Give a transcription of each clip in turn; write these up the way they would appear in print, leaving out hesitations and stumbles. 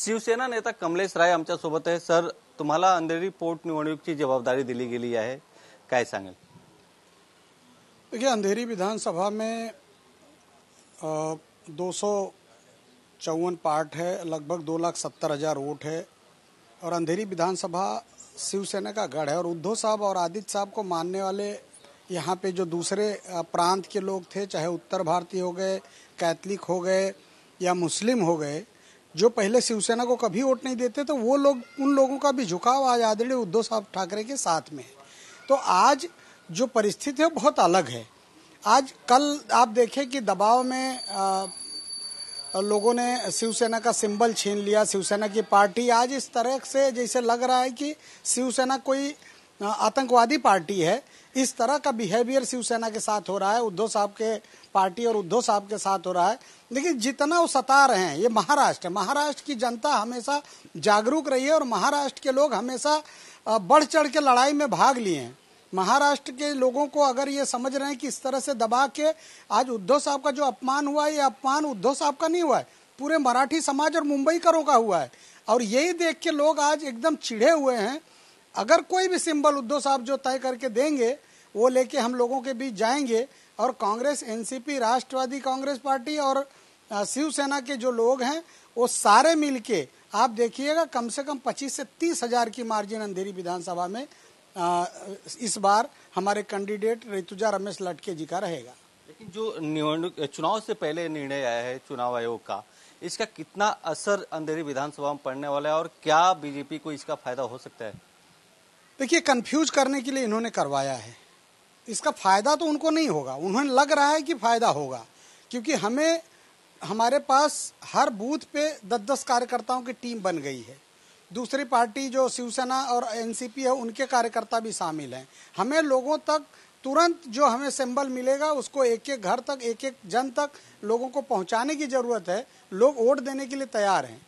शिवसेना नेता कमलेश राय आमच्यासोबत आहे। सर, तुम्हाला अंधेरी पोटनिवडणुकीची जबाबदारी दिली गेली आहे, काय सांगेल? देखिए, अंधेरी विधानसभा में 254 पार्ट है, लगभग 2,70,000 वोट है और अंधेरी विधानसभा शिवसेना का गढ़ है। और उद्धव साहब और आदित्य साहब को मानने वाले यहाँ पे जो दूसरे प्रांत के लोग थे, चाहे उत्तर भारतीय हो गए, कैथलिक हो गए या मुस्लिम हो गए, जो पहले शिवसेना को कभी वोट नहीं देते, तो वो लोग, उन लोगों का भी झुकाव आज आदरणीय उद्धव साहब ठाकरे के साथ में है। तो आज जो परिस्थिति है बहुत अलग है। आज कल आप देखें कि दबाव में लोगों ने शिवसेना का सिंबल छीन लिया, शिवसेना की पार्टी आज इस तरह से जैसे लग रहा है कि शिवसेना कोई आतंकवादी पार्टी है। इस तरह का बिहेवियर शिवसेना के साथ हो रहा है, उद्धव साहब के पार्टी और उद्धव साहब के साथ हो रहा है। लेकिन जितना वो सता रहे हैं, ये महाराष्ट्र है, महाराष्ट्र की जनता हमेशा जागरूक रही है और महाराष्ट्र के लोग हमेशा बढ़ चढ़ के लड़ाई में भाग लिए हैं। महाराष्ट्र के लोगों को अगर ये समझ रहे हैं कि इस तरह से दबा के आज उद्धव साहब का जो अपमान हुआ है, ये अपमान उद्धव साहब का नहीं हुआ है, पूरे मराठी समाज और मुंबईकरों का हुआ है। और यही देख के लोग आज एकदम चिढ़े हुए हैं। अगर कोई भी सिंबल उद्धव साहब जो तय करके देंगे, वो लेके हम लोगों के बीच जाएंगे और कांग्रेस, एनसीपी, राष्ट्रवादी कांग्रेस पार्टी और शिवसेना के जो लोग हैं, वो सारे मिलके आप देखिएगा कम से कम 25 से 30 हजार की मार्जिन अंधेरी विधानसभा में इस बार हमारे कैंडिडेट ऋतुजा रमेश लटके जी का रहेगा। लेकिन जो चुनाव से पहले निर्णय आया है चुनाव आयोग का, इसका कितना असर अंधेरी विधानसभा में पड़ने वाला है और क्या बीजेपी को इसका फायदा हो सकता है? देखिए, कंफ्यूज करने के लिए इन्होंने करवाया है। इसका फायदा तो उनको नहीं होगा, उन्हें लग रहा है कि फायदा होगा, क्योंकि हमारे पास हर बूथ पे 10-10 कार्यकर्ताओं की टीम बन गई है। दूसरी पार्टी जो शिवसेना और एनसीपी है, उनके कार्यकर्ता भी शामिल हैं। हमें लोगों तक तुरंत जो हमें सिंबल मिलेगा, उसको एक एक घर तक, एक एक जन तक लोगों को पहुंचाने की जरूरत है। लोग वोट देने के लिए तैयार हैं।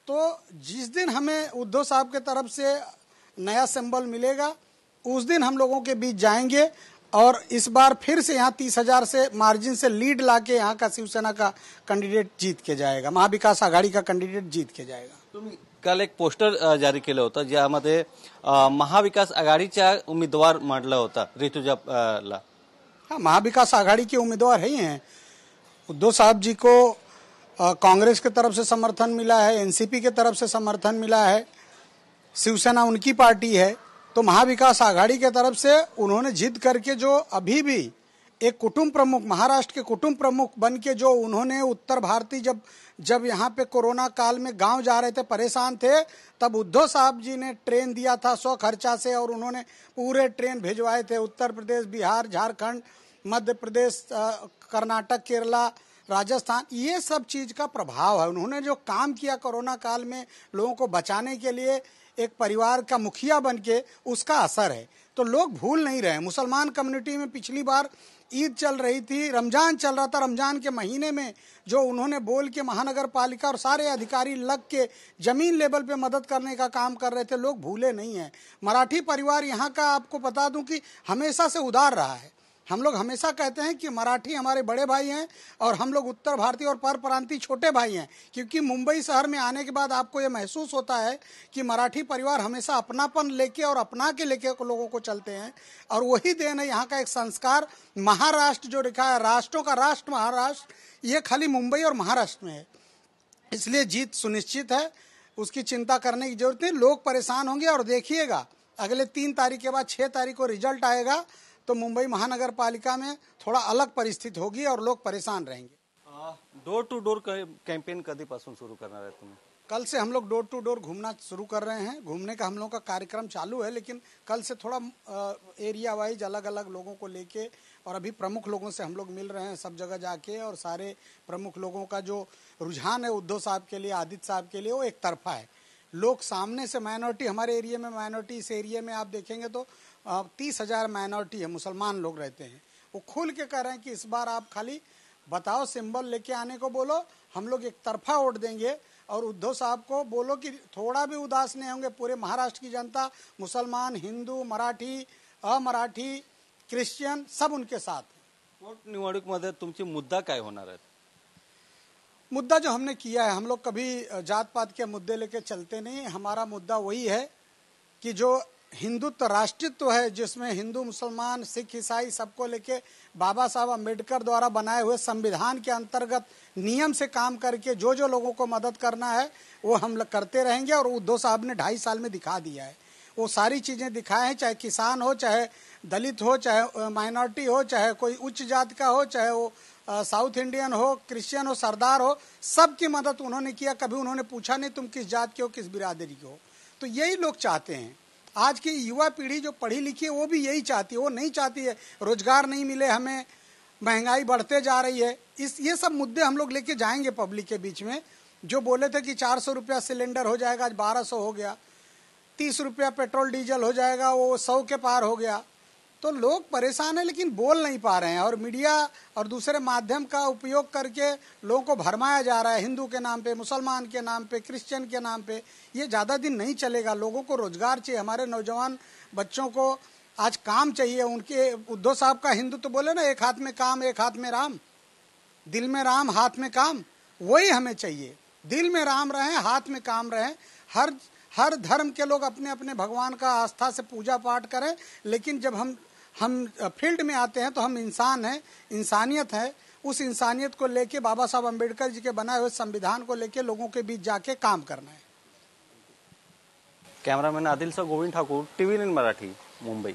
तो जिस दिन हमें उद्धव साहब के तरफ से नया सिंबल मिलेगा, उस दिन हम लोगों के बीच जाएंगे और इस बार फिर से यहाँ 30,000 से मार्जिन से लीड लाके यहाँ का शिवसेना का कैंडिडेट जीत के जाएगा, महाविकास आघाड़ी का कैंडिडेट जीत के जाएगा। तुम्ही काल एक पोस्टर जारी केलं होतं, ज्यामध्ये महाविकास आघाडीच्या उमेदवार म्हटलं होतं ऋतुजाला। हाँ, महाविकास आघाड़ी के उम्मीदवार ही हैं। उद्धव साहब जी को कांग्रेस की तरफ से समर्थन मिला है, एनसीपी की तरफ से समर्थन मिला है, शिवसेना उनकी पार्टी है। तो महाविकास आघाड़ी के तरफ से उन्होंने जिद करके जो अभी भी एक कुटुंब प्रमुख, महाराष्ट्र के कुटुंब प्रमुख बन के जो उन्होंने उत्तर भारतीय जब यहाँ पे कोरोना काल में गांव जा रहे थे, परेशान थे, तब उद्धव साहब जी ने ट्रेन दिया था 100 खर्चा से और उन्होंने पूरे ट्रेन भिजवाए थे। उत्तर प्रदेश, बिहार, झारखंड, मध्य प्रदेश, कर्नाटक, केरला, राजस्थान, ये सब चीज का प्रभाव है। उन्होंने जो काम किया कोरोना काल में लोगों को बचाने के लिए, एक परिवार का मुखिया बनके, उसका असर है। तो लोग भूल नहीं रहे। मुसलमान कम्युनिटी में पिछली बार ईद चल रही थी, रमजान चल रहा था, रमजान के महीने में जो उन्होंने बोल के महानगर पालिका और सारे अधिकारी लग के जमीन लेवल पे मदद करने का काम कर रहे थे, लोग भूले नहीं हैं। मराठी परिवार यहाँ का आपको बता दूं कि हमेशा से उदार रहा है। हम लोग हमेशा कहते हैं कि मराठी हमारे बड़े भाई हैं और हम लोग उत्तर भारतीय और पर प्रांतीय छोटे भाई हैं, क्योंकि मुंबई शहर में आने के बाद आपको ये महसूस होता है कि मराठी परिवार हमेशा अपनापन लेके और अपना के लेके लोगों को चलते हैं। और वही देन है यहाँ का एक संस्कार। महाराष्ट्र जो लिखा है, राष्ट्रों का राष्ट्र महाराष्ट्र, ये खाली मुंबई और महाराष्ट्र में है। इसलिए जीत सुनिश्चित है, उसकी चिंता करने की जरूरत नहीं। लोग परेशान होंगे और देखिएगा अगले 3 तारीख के बाद 6 तारीख को रिजल्ट आएगा तो मुंबई महानगर पालिका में थोड़ा अलग परिस्थिति होगी और लोग परेशान रहेंगे। डोर टू डोर कैंपेन कधीपासून सुरू करणार आहे तुम्ही? कल से हम लोग डोर टू डोर घूमना शुरू कर रहे हैं। घूमने का हम लोग का कार्यक्रम चालू है, लेकिन कल से थोड़ा एरिया वाइज अलग अलग लोगों को लेके, और अभी प्रमुख लोगों से हम लोग मिल रहे हैं सब जगह जाके। और सारे प्रमुख लोगों का जो रुझान है उद्धव साहब के लिए, आदित्य साहब के लिए, वो एक तरफा है। लोग सामने से माइनॉरिटी, हमारे एरिया में माइनॉरिटी, इस एरिया में आप देखेंगे तो 30,000 माइनॉरिटी है, मुसलमान लोग रहते हैं। वो खुल के कह रहे हैं कि इस बार आप खाली बताओ, सिंबल लेके आने को बोलो, हम लोग एक तरफा वोट देंगे। और उद्धव साहब को बोलो कि थोड़ा भी उदास नहीं होंगे। पूरे महाराष्ट्र की जनता, मुसलमान, हिंदू, मराठी, अमराठी, क्रिश्चियन, सब उनके साथ। पोटनिवडणुकीमध्ये तुमची मुद्दा काय होणार आहे? मुद्दा जो हमने किया है, हम लोग कभी जात पात के मुद्दे लेके चलते नहीं। हमारा मुद्दा वही है कि जो हिंदुत्व राष्ट्रत्व है, जिसमें हिंदू मुसलमान सिख ईसाई सबको लेके बाबा साहब अम्बेडकर द्वारा बनाए हुए संविधान के अंतर्गत नियम से काम करके जो जो लोगों को मदद करना है वो हम लोग करते रहेंगे। और उद्धव साहब ने 2.5 साल में दिखा दिया है, वो सारी चीज़ें दिखाए हैं। चाहे किसान हो, चाहे दलित हो, चाहे माइनॉरिटी हो, चाहे कोई उच्च जात का हो, चाहे वो साउथ इंडियन हो, क्रिश्चियन हो, सरदार हो, सबकी मदद उन्होंने किया। कभी उन्होंने पूछा नहीं तुम किस जात के हो, किस बिरादरी के हो। तो यही लोग चाहते हैं। आज की युवा पीढ़ी जो पढ़ी लिखी है वो भी यही चाहती है। वो नहीं चाहती है रोजगार नहीं मिले हमें, महंगाई बढ़ते जा रही है। ये सब मुद्दे हम लोग लेके जाएंगे पब्लिक के बीच में। जो बोले थे कि 400 रुपया सिलेंडर हो जाएगा, आज 1200 हो गया। 30 रुपया पेट्रोल डीजल हो जाएगा, वो 100 के पार हो गया। तो लोग परेशान हैं लेकिन बोल नहीं पा रहे हैं। और मीडिया और दूसरे माध्यम का उपयोग करके लोगों को भरमाया जा रहा है, हिंदू के नाम पे, मुसलमान के नाम पे, क्रिश्चियन के नाम पे। ये ज़्यादा दिन नहीं चलेगा। लोगों को रोजगार चाहिए, हमारे नौजवान बच्चों को आज काम चाहिए। उनके उद्धव साहब का हिंदू तो बोले ना, एक हाथ में काम एक हाथ में राम, दिल में राम हाथ में काम, वही हमें चाहिए। दिल में राम रहे, हाथ में काम रहे। हर धर्म के लोग अपने अपने भगवान का आस्था से पूजा पाठ करें, लेकिन जब हम फील्ड में आते हैं तो हम इंसान हैं, इंसानियत है। उस इंसानियत को लेके बाबा साहब अम्बेडकर जी के बनाए हुए संविधान को लेके लोगों के बीच जाके काम करना है। कैमरामैन आदिल से गोविंद ठाकुर, TV9 मराठी, मुंबई।